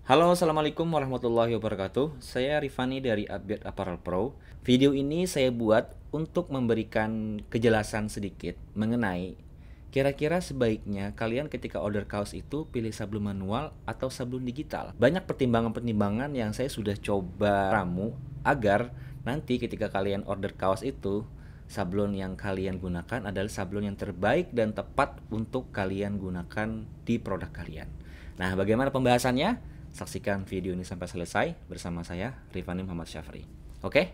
Halo, assalamualaikum warahmatullahi wabarakatuh. Saya Rifani dari Update Apparel Pro. Video ini saya buat untuk memberikan kejelasan sedikit mengenai kira-kira sebaiknya kalian ketika order kaos itu pilih sablon manual atau sablon digital. Banyak pertimbangan-pertimbangan yang saya sudah coba ramu agar nanti ketika kalian order kaos itu sablon yang kalian gunakan adalah sablon yang terbaik dan tepat untuk kalian gunakan di produk kalian. Nah, bagaimana pembahasannya? Saksikan video ini sampai selesai bersama saya, Rifani Muhammad Syafri. Oke?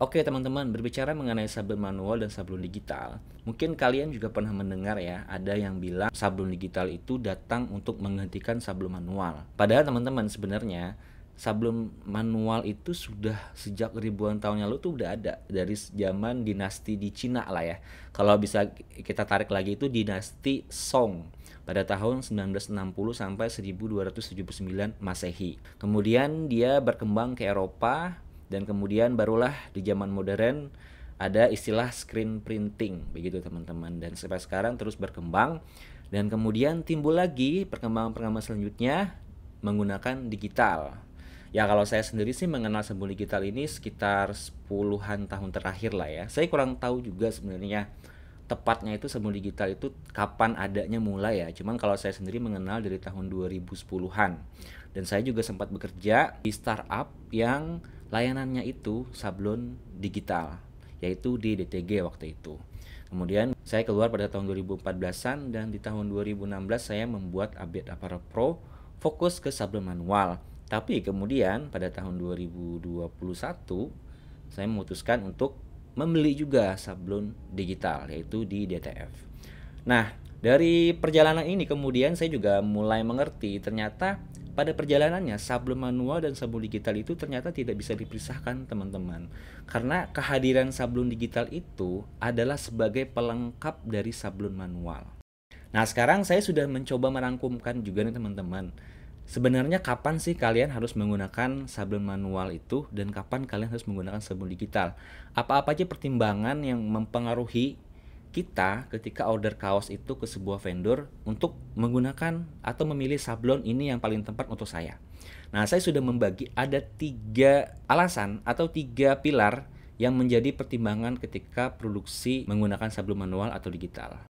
Oke teman-teman, berbicara mengenai sablon manual dan sablon digital, mungkin kalian juga pernah mendengar ya, ada yang bilang sablon digital itu datang untuk menggantikan sablon manual. Padahal teman-teman sebenarnya sablon manual itu sudah sejak ribuan tahun yang lalu tuh udah ada dari zaman dinasti di Cina lah ya. Kalau bisa kita tarik lagi itu dinasti Song pada tahun 1960 sampai 1279 Masehi. Kemudian dia berkembang ke Eropa. Dan kemudian barulah di zaman modern ada istilah screen printing begitu teman-teman, dan sampai sekarang terus berkembang dan kemudian timbul lagi perkembangan-perkembangan selanjutnya menggunakan digital. Ya kalau saya sendiri sih mengenal sablon digital ini sekitar 10-an tahun terakhir lah ya. Saya kurang tahu juga sebenarnya tepatnya itu sablon digital itu kapan adanya mulai ya. Cuman kalau saya sendiri mengenal dari tahun 2010-an. Dan saya juga sempat bekerja di startup yang layanannya itu sablon digital, yaitu di DTG waktu itu. Kemudian saya keluar pada tahun 2014-an dan di tahun 2016 saya membuat Update Apparel Pro fokus ke sablon manual. Tapi kemudian pada tahun 2021 saya memutuskan untuk membeli juga sablon digital, yaitu di DTF. Nah, dari perjalanan ini kemudian saya juga mulai mengerti ternyata pada perjalanannya sablon manual dan sablon digital itu ternyata tidak bisa dipisahkan teman-teman. Karena kehadiran sablon digital itu adalah sebagai pelengkap dari sablon manual. Nah sekarang saya sudah mencoba merangkumkan juga nih teman-teman. Sebenarnya kapan sih kalian harus menggunakan sablon manual itu dan kapan kalian harus menggunakan sablon digital? Apa-apa aja pertimbangan yang mempengaruhi kita ketika order kaos itu ke sebuah vendor untuk menggunakan atau memilih sablon ini yang paling tepat untuk saya. Nah, saya sudah membagi ada 3 alasan atau 3 pilar yang menjadi pertimbangan ketika produksi menggunakan sablon manual atau digital.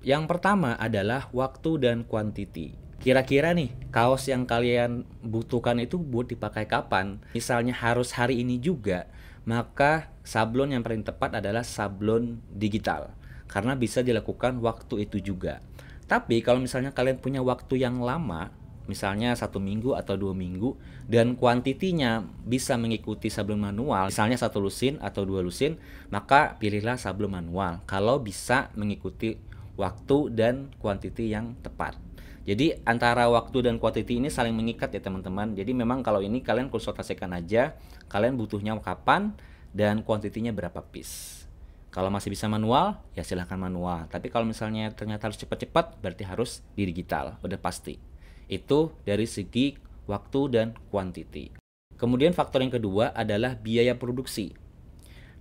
Yang pertama adalah waktu dan quantity. Kira-kira nih, kaos yang kalian butuhkan itu buat dipakai kapan? Misalnya harus hari ini juga, maka sablon yang paling tepat adalah sablon digital. Karena bisa dilakukan waktu itu juga. Tapi kalau misalnya kalian punya waktu yang lama, misalnya 1 minggu atau 2 minggu, dan kuantitinya bisa mengikuti sablon manual, misalnya 1 lusin atau 2 lusin, maka pilihlah sablon manual kalau bisa mengikuti waktu dan kuantiti yang tepat. Jadi antara waktu dan quantity ini saling mengikat ya teman-teman. Jadi memang kalau ini kalian konsultasikan aja, kalian butuhnya kapan dan kuantitinya berapa piece. Kalau masih bisa manual, ya silahkan manual. Tapi kalau misalnya ternyata harus cepat-cepat, berarti harus di digital, udah pasti. Itu dari segi waktu dan quantity. Kemudian faktor yang kedua adalah biaya produksi.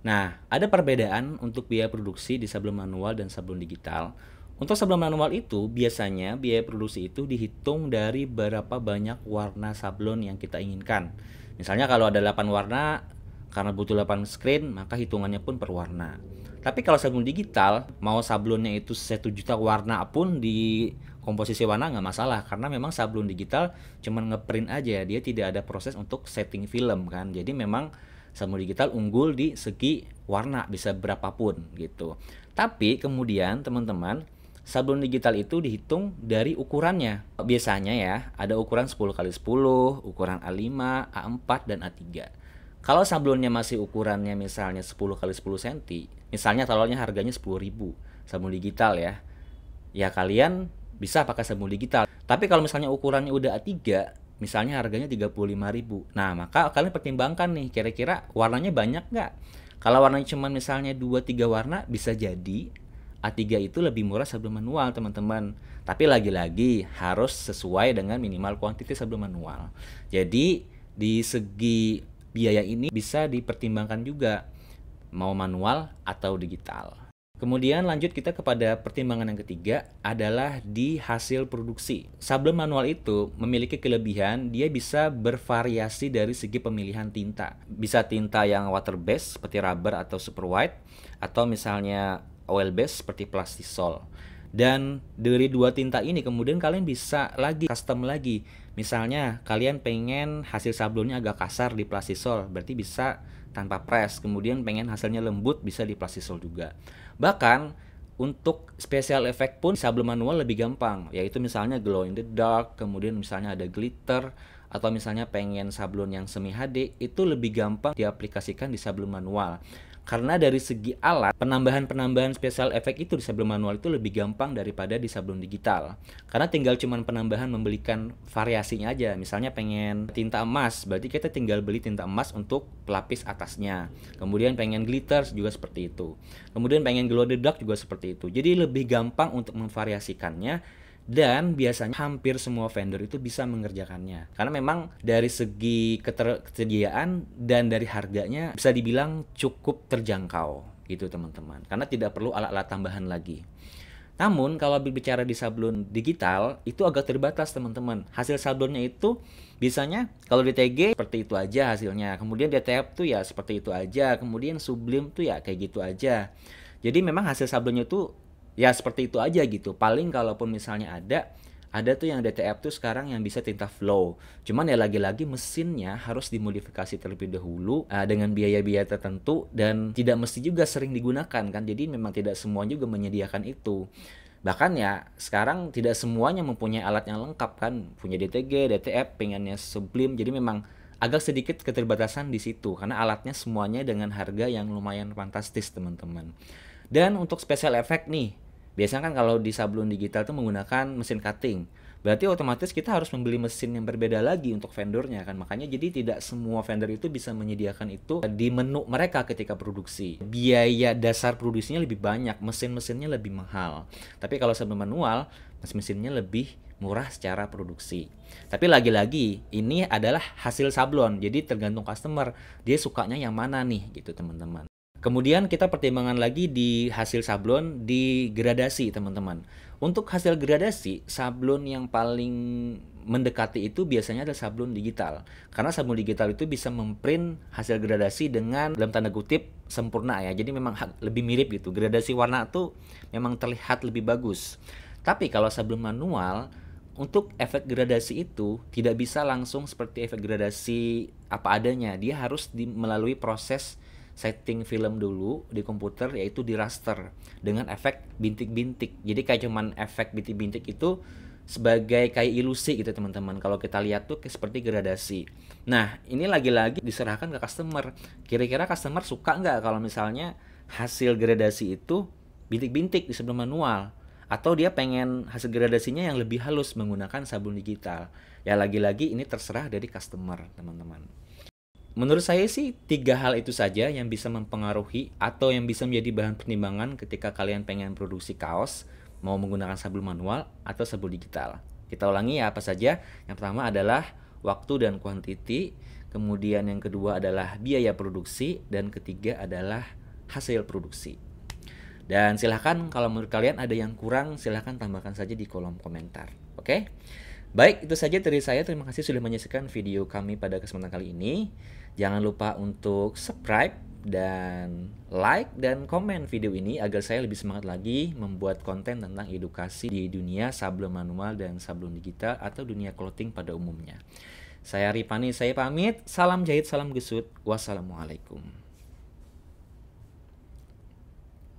Nah, ada perbedaan untuk biaya produksi di sablon manual dan sablon digital. Untuk sablon manual itu, biasanya biaya produksi itu dihitung dari berapa banyak warna sablon yang kita inginkan. Misalnya kalau ada 8 warna, karena butuh 8 screen, maka hitungannya pun per warna. Tapi kalau sablon digital, mau sablonnya itu 1 juta warna pun di komposisi warna nggak masalah. Karena memang sablon digital cuma ngeprint aja, dia tidak ada proses untuk setting film kan. Jadi memang sablon digital unggul di segi warna, bisa berapapun gitu. Tapi kemudian teman-teman, sablon digital itu dihitung dari ukurannya. Biasanya ya, ada ukuran 10x10, ukuran A5, A4, dan A3. Kalau sablonnya masih ukurannya misalnya 10x10 cm, misalnya taruhnya harganya 10.000 sablon digital ya kalian bisa pakai sablon digital. Tapi kalau misalnya ukurannya udah A3, misalnya harganya 35.000. Nah, maka kalian pertimbangkan nih, kira-kira warnanya banyak nggak? Kalau warnanya cuma misalnya 2-3 warna, bisa jadi A3 itu lebih murah sablon manual, teman-teman. Tapi lagi-lagi harus sesuai dengan minimal quantity sablon manual. Jadi, di segi biaya ini bisa dipertimbangkan juga, mau manual atau digital. Kemudian lanjut kita kepada pertimbangan yang ketiga adalah di hasil produksi. Sablon manual itu memiliki kelebihan, dia bisa bervariasi dari segi pemilihan tinta. Bisa tinta yang water based seperti rubber atau super white, atau misalnya oil based seperti plastisol. Dan dari dua tinta ini kemudian kalian bisa lagi custom lagi. Misalnya kalian pengen hasil sablonnya agak kasar di plastisol, berarti bisa tanpa press. Kemudian pengen hasilnya lembut, bisa di plastisol juga. Bahkan untuk special effect pun sablon manual lebih gampang, yaitu misalnya glow in the dark, kemudian misalnya ada glitter, atau misalnya pengen sablon yang semi HD, itu lebih gampang diaplikasikan di sablon manual. Karena dari segi alat, penambahan-penambahan special effect itu di sablon manual itu lebih gampang daripada di sablon digital. Karena tinggal cuman penambahan membelikan variasinya aja. Misalnya pengen tinta emas, berarti kita tinggal beli tinta emas untuk pelapis atasnya. Kemudian pengen glitter juga seperti itu. Kemudian pengen glow in the dark juga seperti itu. Jadi lebih gampang untuk memvariasikannya. Dan biasanya hampir semua vendor itu bisa mengerjakannya. Karena memang dari segi ketersediaan dan dari harganya bisa dibilang cukup terjangkau gitu teman-teman. Karena tidak perlu alat-alat tambahan lagi. Namun kalau berbicara di sablon digital itu agak terbatas teman-teman. Hasil sablonnya itu biasanya kalau di TG seperti itu aja hasilnya. Kemudian DTF tuh ya seperti itu aja. Kemudian Sublime tuh ya kayak gitu aja. Jadi memang hasil sablonnya tuh ya seperti itu aja gitu. Paling kalaupun misalnya ada tuh yang DTF tuh sekarang yang bisa tinta flow. Cuman ya lagi-lagi mesinnya harus dimodifikasi terlebih dahulu dengan biaya-biaya tertentu dan tidak mesti juga sering digunakan kan. Jadi memang tidak semua juga menyediakan itu. Bahkan ya sekarang tidak semuanya mempunyai alat yang lengkap kan. Punya DTG, DTF, pengennya Sublime. Jadi memang agak sedikit keterbatasan di situ karena alatnya semuanya dengan harga yang lumayan fantastis teman-teman. Dan untuk special effect nih, biasanya kan kalau di sablon digital itu menggunakan mesin cutting. Berarti otomatis kita harus membeli mesin yang berbeda lagi untuk vendornya kan. Makanya jadi tidak semua vendor itu bisa menyediakan itu di menu mereka ketika produksi. Biaya dasar produksinya lebih banyak, mesin-mesinnya lebih mahal. Tapi kalau sablon manual, mesin-mesinnya lebih murah secara produksi. Tapi lagi-lagi ini adalah hasil sablon. Jadi tergantung customer, dia sukanya yang mana nih gitu teman-teman. Kemudian kita pertimbangan lagi di hasil sablon di gradasi teman-teman. Untuk hasil gradasi, sablon yang paling mendekati itu biasanya adalah sablon digital. Karena sablon digital itu bisa memprint hasil gradasi dengan dalam tanda kutip sempurna ya. Jadi memang lebih mirip gitu. Gradasi warna tuh memang terlihat lebih bagus. Tapi kalau sablon manual, untuk efek gradasi itu tidak bisa langsung seperti efek gradasi apa adanya. Dia harus melalui proses setting film dulu di komputer, yaitu di raster dengan efek bintik-bintik. Jadi kayak cuman efek bintik-bintik itu sebagai kayak ilusi gitu teman-teman. Kalau kita lihat tuh seperti gradasi. Nah ini lagi-lagi diserahkan ke customer. Kira-kira customer suka nggak kalau misalnya hasil gradasi itu bintik-bintik di sablon manual, atau dia pengen hasil gradasinya yang lebih halus menggunakan sablon digital. Ya lagi-lagi ini terserah dari customer teman-teman. Menurut saya sih 3 hal itu saja yang bisa mempengaruhi atau yang bisa menjadi bahan pertimbangan ketika kalian pengen produksi kaos, mau menggunakan sablon manual atau sablon digital. Kita ulangi ya apa saja. Yang pertama adalah waktu dan quantity, kemudian yang kedua adalah biaya produksi, dan ketiga adalah hasil produksi. Dan silahkan kalau menurut kalian ada yang kurang, silahkan tambahkan saja di kolom komentar. Oke? Baik, itu saja dari saya. Terima kasih sudah menyaksikan video kami pada kesempatan kali ini. Jangan lupa untuk subscribe dan like dan komen video ini agar saya lebih semangat lagi membuat konten tentang edukasi di dunia sablon manual dan sablon digital atau dunia clothing pada umumnya. Saya Ripani, saya pamit. Salam jahit, salam gesut. Wassalamualaikum.